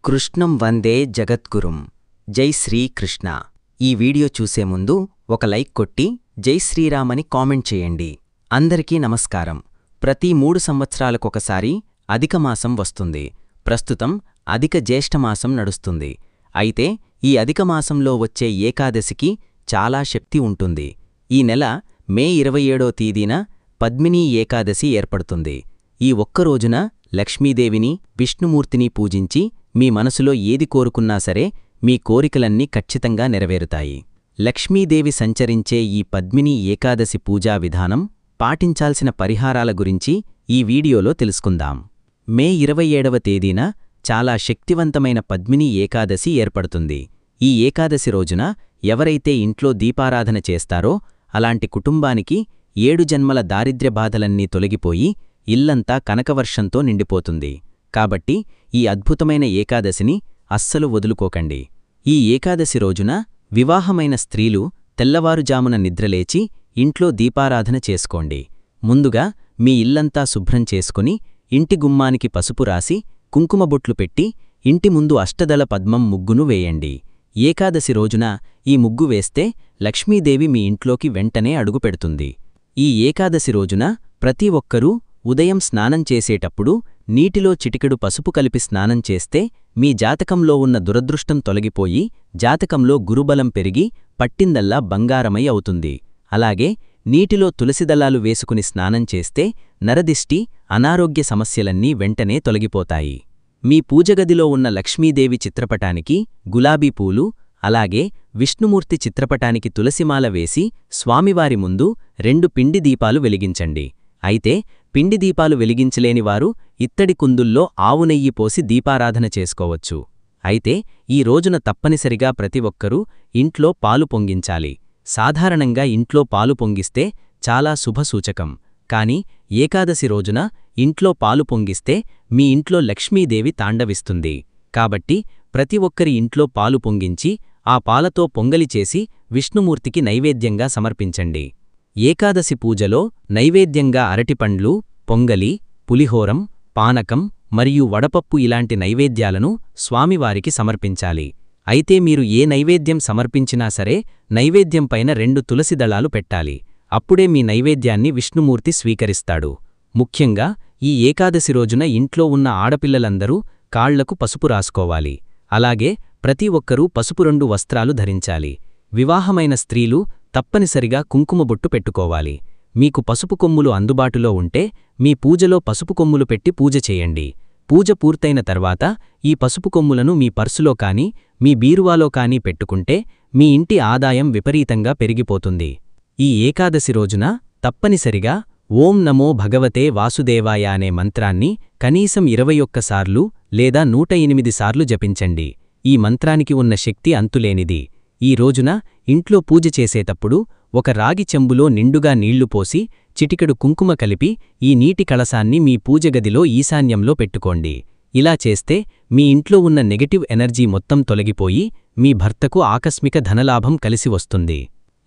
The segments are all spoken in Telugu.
కృష్ణం వందే జగద్గురుం. జై శ్రీకృష్ణ. ఈ వీడియో చూసే ముందు ఒక లైక్ కొట్టి జై శ్రీరామని కామెంట్ చేయండి. అందరికీ నమస్కారం. ప్రతి 3 సంవత్సరాలకొకసారి అధికమాసం వస్తుంది. ప్రస్తుతం అధిక జ్యేష్ఠమాసం నడుస్తుంది. అయితే ఈ అధికమాసంలో వచ్చే ఏకాదశికి చాలా శక్తి ఉంటుంది. ఈ నెల మే 27వ తేదీన పద్మినీ ఏకాదశి ఏర్పడుతుంది. ఈ ఒక్కరోజున లక్ష్మీదేవిని, విష్ణుమూర్తిని పూజించి మీ మనసులో ఏది కోరుకున్నా సరే మీ కోరికలన్నీ ఖచ్చితంగా నెరవేరుతాయి. లక్ష్మీదేవి సంచరించే ఈ పద్మినీ ఏకాదశి పూజా విధానం, పాటించాల్సిన పరిహారాల గురించి ఈ వీడియోలో తెలుసుకుందాం. మే 27వ తేదీన చాలా శక్తివంతమైన పద్మినీ ఏకాదశి ఏర్పడుతుంది. ఈ ఏకాదశి రోజున ఎవరైతే ఇంట్లో దీపారాధన చేస్తారో అలాంటి కుటుంబానికి 7 జన్మల దారిద్ర్య బాధలన్నీ తొలగిపోయి ఇల్లంతా కనకవర్షంతో నిండిపోతుంది. కాబట్టి ఈ అద్భుతమైన ఏకాదశిని అస్సలు వదులుకోకండి. ఈ ఏకాదశి రోజున వివాహమైన స్త్రీలు తెల్లవారుజామున నిద్రలేచి ఇంట్లో దీపారాధన చేసుకోండి. ముందుగా మీ ఇల్లంతా శుభ్రం చేసుకుని ఇంటి గుమ్మానికి పసుపు రాసి కుంకుమబొట్లు పెట్టి ఇంటి ముందు అష్టదళ పద్మం ముగ్గును వేయండి. ఏకాదశి రోజున ఈ ముగ్గు వేస్తే లక్ష్మీదేవి మీ ఇంట్లోకి వెంటనే అడుగుపెడుతుంది. ఈ ఏకాదశి రోజున ప్రతి ఒక్కరూ ఉదయం స్నానం చేసేటప్పుడు నీటిలో చిటికెడు పసుపు కలిపి స్నానం చేస్తే మీ జాతకంలో ఉన్న దురదృష్టం తొలగిపోయి జాతకంలో గురుబలం పెరిగి పట్టిందల్లా బంగారమై అవుతుంది. అలాగే నీటిలో తులసిదళాలు వేసుకుని స్నానం చేస్తే నరదిష్టి, అనారోగ్య సమస్యలన్నీ వెంటనే తొలగిపోతాయి. మీ పూజగదిలో ఉన్న లక్ష్మీదేవి చిత్రపటానికి గులాబీ పూలు, అలాగే విష్ణుమూర్తి చిత్రపటానికి తులసిమాల వేసి స్వామివారి ముందు 2 పిండి దీపాలు వెలిగించండి. అయితే పిండి దీపాలు వెలిగించలేనివారు ఇత్తడి కుందుల్లో ఆవు నెయ్యి పోసి దీపారాధన చేసుకోవచ్చు. అయితే ఈ రోజున తప్పనిసరిగా ప్రతి ఒక్కరూ ఇంట్లో పాలు పొంగించాలి. సాధారణంగా ఇంట్లో పాలు పొంగిస్తే చాలా శుభసూచకం. కాని ఏకాదశి రోజున ఇంట్లో పాలు పొంగిస్తే మీ ఇంట్లో లక్ష్మీదేవి తాండవిస్తుంది. కాబట్టి ప్రతి ఒక్కరి ఇంట్లో పాలు పొంగించి ఆ పాలతో పొంగలి చేసి విష్ణుమూర్తికి నైవేద్యంగా సమర్పించండి. ఏకాదశి పూజలో నైవేద్యంగా అరటిపండ్లు, పొంగలి, పులిహోరం, పానకం మరియు వడపప్పు ఇలాంటి నైవేద్యాలను స్వామివారికి సమర్పించాలి. అయితే మీరు ఏ నైవేద్యం సమర్పించినా సరే నైవేద్యం పైన 2 తులసిదళాలు పెట్టాలి. అప్పుడే మీ నైవేద్యాన్ని విష్ణుమూర్తి స్వీకరిస్తాడు. ముఖ్యంగా ఈ ఏకాదశి రోజున ఇంట్లో ఉన్న ఆడపిల్లలందరూ కాళ్లకు పసుపు రాసుకోవాలి. అలాగే ప్రతి ఒక్కరూ పసుపు 2 వస్త్రాలు ధరించాలి. వివాహమైన స్త్రీలు తప్పనిసరిగా కుంకుమబొట్టు పెట్టుకోవాలి. మీకు పసుపు కొమ్ములు అందుబాటులో ఉంటే మీ పూజలో పసుపు కొమ్ములు పెట్టి పూజ చేయండి. పూజ పూర్తయిన తర్వాత ఈ పసుపు కొమ్ములను మీ పర్సులో కానీ మీ బీరువాలో కానీ పెట్టుకుంటే మీ ఇంటి ఆదాయం విపరీతంగా పెరిగిపోతుంది. ఈ ఏకాదశి రోజున తప్పనిసరిగా ఓం నమో భగవతే వాసుదేవాయ అనే మంత్రాన్ని కనీసం 21 సార్లు లేదా 108 సార్లు జపించండి. ఈ మంత్రానికి ఉన్న శక్తి అంతులేనిది. ఈ రోజున ఇంట్లో పూజ చేసేటప్పుడు ఒక రాగి చెంబులో నిండుగా నీళ్లు పోసి చిటికెడు కుంకుమ కలిపి ఈ నీటి కలశాన్ని మీ పూజగదిలో ఈశాన్యంలో పెట్టుకోండి. ఇలా చేస్తే మీ ఇంట్లో ఉన్న నెగటివ్ ఎనర్జీ మొత్తం తొలగిపోయి మీ భర్తకు ఆకస్మిక ధనలాభం కలిసి వస్తుంది.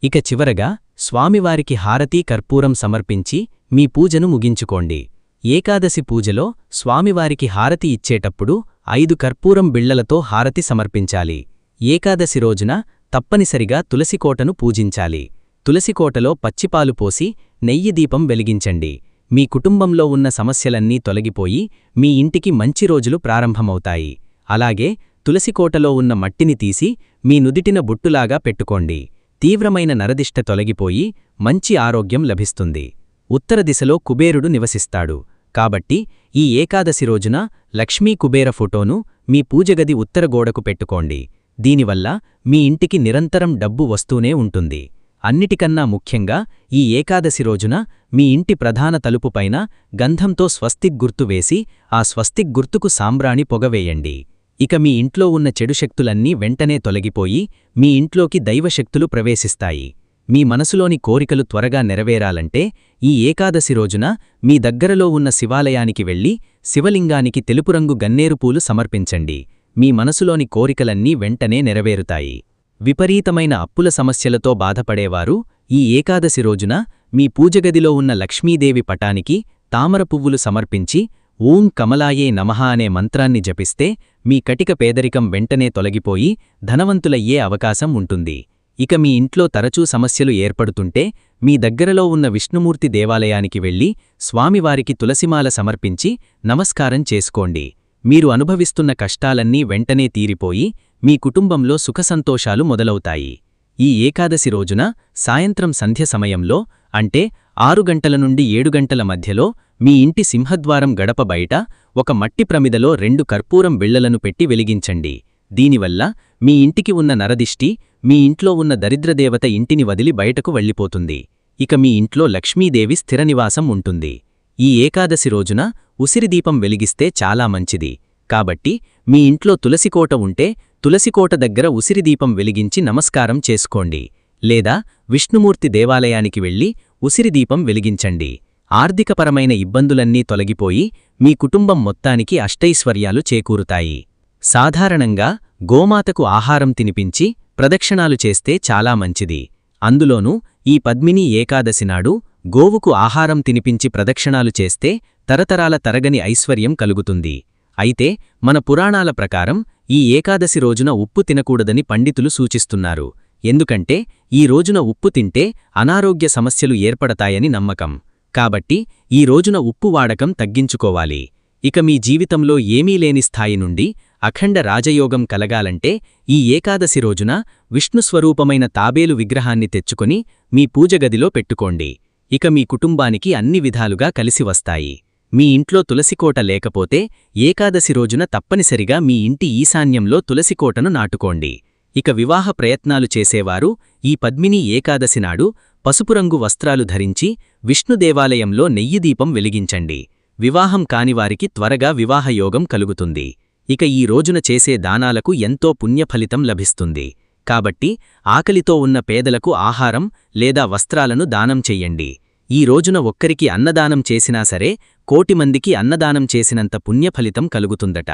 ఇక చివరగా స్వామివారికి హారతీ కర్పూరం సమర్పించి మీ పూజను ముగించుకోండి. ఏకాదశి పూజలో స్వామివారికి హారతి ఇచ్చేటప్పుడు 5 కర్పూరం బిళ్లలతో హారతి సమర్పించాలి. ఏకాదశి రోజున తప్పనిసరిగా తులసికోటను పూజించాలి. తులసికోటలో పచ్చిపాలు పోసి నెయ్యి దీపం వెలిగించండి. మీ కుటుంబంలో ఉన్న సమస్యలన్నీ తొలగిపోయి మీ ఇంటికి మంచి రోజులు ప్రారంభమవుతాయి. అలాగే తులసికోటలో ఉన్న మట్టిని తీసి మీ నుదిటిన బొట్టులాగా పెట్టుకోండి. తీవ్రమైన నరదిష్ట తొలగిపోయి మంచి ఆరోగ్యం లభిస్తుంది. ఉత్తర దిశలో కుబేరుడు నివసిస్తాడు. కాబట్టి ఈ ఏకాదశి రోజున లక్ష్మీ కుబేర ఫోటోను మీ పూజగది ఉత్తర గోడకు పెట్టుకోండి. దీనివల్ల మీ ఇంటికి నిరంతరం డబ్బు వస్తూనే ఉంటుంది. అన్నిటికన్నా ముఖ్యంగా ఈ ఏకాదశి రోజున మీ ఇంటి ప్రధాన తలుపుపైన గంధంతో స్వస్తిక్ గుర్తు వేసి ఆ స్వస్తిక్ గుర్తుకు సాంబ్రాణి పొగవేయండి. ఇక మీ ఇంట్లో ఉన్న చెడు శక్తులన్నీ వెంటనే తొలగిపోయి మీ ఇంట్లోకి దైవశక్తులు ప్రవేశిస్తాయి. మీ మనసులోని కోరికలు త్వరగా నెరవేరాలంటే ఈ ఏకాదశి రోజున మీ దగ్గరలో ఉన్న శివాలయానికి వెళ్లి శివలింగానికి తెలుపు రంగు గన్నేరుపూలు సమర్పించండి. మీ మనసులోని కోరికలన్నీ వెంటనే నెరవేరుతాయి. విపరీతమైన అప్పుల సమస్యలతో బాధపడేవారు ఈ ఏకాదశి రోజున మీ పూజగదిలో ఉన్న లక్ష్మీదేవి పటానికి తామర పువ్వులు సమర్పించి ఓం కమలాయే నమః అనే మంత్రాన్ని జపిస్తే మీ కటిక పేదరికం వెంటనే తొలగిపోయి ధనవంతులయ్యే అవకాశం ఉంటుంది. ఇక మీ ఇంట్లో తరచూ సమస్యలు ఏర్పడుతుంటే మీ దగ్గరలో ఉన్న విష్ణుమూర్తి దేవాలయానికి వెళ్లి స్వామివారికి తులసిమాల సమర్పించి నమస్కారం చేసుకోండి. మీరు అనుభవిస్తున్న కష్టాలన్నీ వెంటనే తీరిపోయి మీ కుటుంబంలో సుఖసంతోషాలు మొదలవుతాయి. ఈ ఏకాదశి రోజున సాయంత్రం సంధ్య సమయంలో అంటే 6 గంటల నుండి 7 గంటల మధ్యలో మీ ఇంటి సింహద్వారం గడప బయట ఒక మట్టి ప్రమిదలో 2 కర్పూరం బిళ్లలను పెట్టి వెలిగించండి. దీనివల్ల మీ ఇంటికి ఉన్న నరదిష్టి, మీ ఇంట్లో ఉన్న దరిద్రదేవత ఇంటిని వదిలి బయటకు వెళ్ళిపోతుంది. ఇక మీ ఇంట్లో లక్ష్మీదేవి స్థిరనివాసం ఉంటుంది. ఈ ఏకాదశి రోజున ఉసిరిదీపం వెలిగిస్తే చాలా మంచిది. కాబట్టి మీ ఇంట్లో తులసికోట ఉంటే తులసికోట దగ్గర ఉసిరిదీపం వెలిగించి నమస్కారం చేసుకోండి. లేదా విష్ణుమూర్తి దేవాలయానికి వెళ్లి ఉసిరిదీపం వెలిగించండి. ఆర్థికపరమైన ఇబ్బందులన్నీ తొలగిపోయి మీ కుటుంబం మొత్తానికి అష్టైశ్వర్యాలు చేకూరుతాయి. సాధారణంగా గోమాతకు ఆహారం తినిపించి ప్రదక్షిణాలు చేస్తే చాలా మంచిది. అందులోనూ ఈ పద్మిని ఏకాదశి నాడు గోవుకు ఆహారం తినిపించి ప్రదక్షిణాలు చేస్తే తరతరాల తరగని ఐశ్వర్యం కలుగుతుంది. అయితే మన పురాణాల ప్రకారం ఈ ఏకాదశి రోజున ఉప్పు తినకూడదని పండితులు సూచిస్తున్నారు. ఎందుకంటే ఈ రోజున ఉప్పు తింటే అనారోగ్య సమస్యలు ఏర్పడతాయని నమ్మకం. కాబట్టి ఈ రోజున ఉప్పు వాడకం తగ్గించుకోవాలి. ఇక మీ జీవితంలో ఏమీ లేని స్థాయి నుండి అఖండ రాజయోగం కలగాలంటే ఈ ఏకాదశి రోజున విష్ణుస్వరూపమైన తాబేలు విగ్రహాన్ని తెచ్చుకొని మీ పూజగదిలో పెట్టుకోండి. ఇక మీ కుటుంబానికి అన్ని విధాలుగా కలిసి వస్తాయి. మీ ఇంట్లో తులసికోట లేకపోతే ఏకాదశి రోజున తప్పనిసరిగా మీ ఇంటి ఈశాన్యంలో తులసికోటను నాటుకోండి. ఇక వివాహ ప్రయత్నాలు చేసేవారు ఈ పద్మిని ఏకాదశి నాడు పసుపురంగు వస్త్రాలు ధరించి విష్ణుదేవాలయంలో నెయ్యిదీపం వెలిగించండి. వివాహం కానివారికి త్వరగా వివాహయోగం కలుగుతుంది. ఇక ఈ రోజున చేసే దానాలకు ఎంతో పుణ్యఫలితం లభిస్తుంది. కాబట్టి ఆకలితో ఉన్న పేదలకు ఆహారం లేదా వస్త్రాలను దానం చెయ్యండి. ఈ రోజున ఒక్కరికి అన్నదానం చేసినా సరే 1,000,000 మందికి అన్నదానం చేసినంత పుణ్యఫలితం కలుగుతుందట.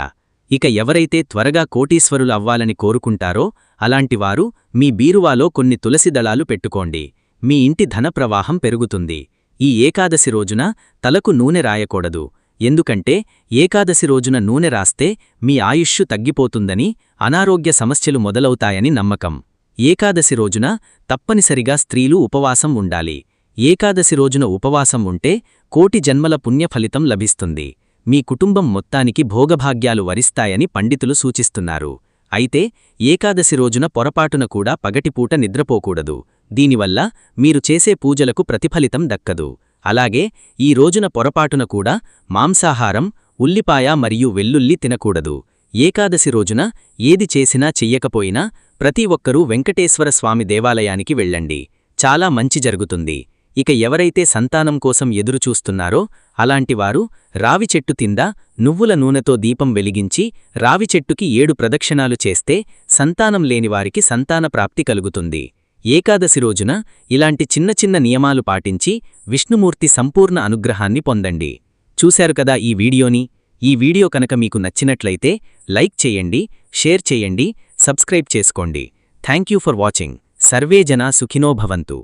ఇక ఎవరైతే త్వరగా కోటీశ్వరులు అవ్వాలని కోరుకుంటారో అలాంటివారు మీ బీరువాలో కొన్ని తులసి దళాలు పెట్టుకోండి. మీ ఇంటి ధన ప్రవాహం పెరుగుతుంది. ఈ ఏకాదశి రోజున తలకు నూనె రాయకూడదు. ఎందుకంటే ఏకాదశి రోజున నూనె రాస్తే మీ ఆయుష్షు తగ్గిపోతుందని, అనారోగ్య సమస్యలు మొదలవుతాయని నమ్మకం. ఏకాదశి రోజున తప్పనిసరిగా స్త్రీలు ఉపవాసం ఉండాలి. ఏకాదశి రోజున ఉపవాసం ఉంటే 1,000,000 జన్మల పుణ్యఫలితం లభిస్తుంది. మీ కుటుంబం మొత్తానికి భోగభాగ్యాలు వరిస్తాయని పండితులు సూచిస్తున్నారు. అయితే ఏకాదశి రోజున పొరపాటున కూడా పగటిపూట నిద్రపోకూడదు. దీనివల్ల మీరు చేసే పూజలకు ప్రతిఫలితం దక్కదు. అలాగే ఈ రోజున పొరపాటున కూడా మాంసాహారం, ఉల్లిపాయ మరియు వెల్లుల్లి తినకూడదు. ఏకాదశి రోజున ఏది చేసినా చెయ్యకపోయినా ప్రతి ఒక్కరూ వెంకటేశ్వర స్వామి దేవాలయానికి వెళ్ళండి. చాలా మంచి జరుగుతుంది. ఇక ఎవరైతే సంతానం కోసం ఎదురుచూస్తున్నారో అలాంటివారు రావిచెట్టు కింద నువ్వుల నూనెతో దీపం వెలిగించి రావిచెట్టుకి 7 ప్రదక్షిణాలు చేస్తే సంతానం లేనివారికి సంతాన ప్రాప్తి కలుగుతుంది. ఏకాదశి రోజున ఇలాంటి చిన్న చిన్న నియమాలు పాటించి విష్ణుమూర్తి సంపూర్ణ అనుగ్రహాన్ని పొందండి. చూశారు కదా ఈ వీడియోని. ఈ వీడియో కనుక మీకు నచ్చినట్లయితే లైక్ చేయండి, షేర్ చేయండి, సబ్స్క్రైబ్ చేసుకోండి. Thank you for watching. Survey జనా సుఖినో భవంతు.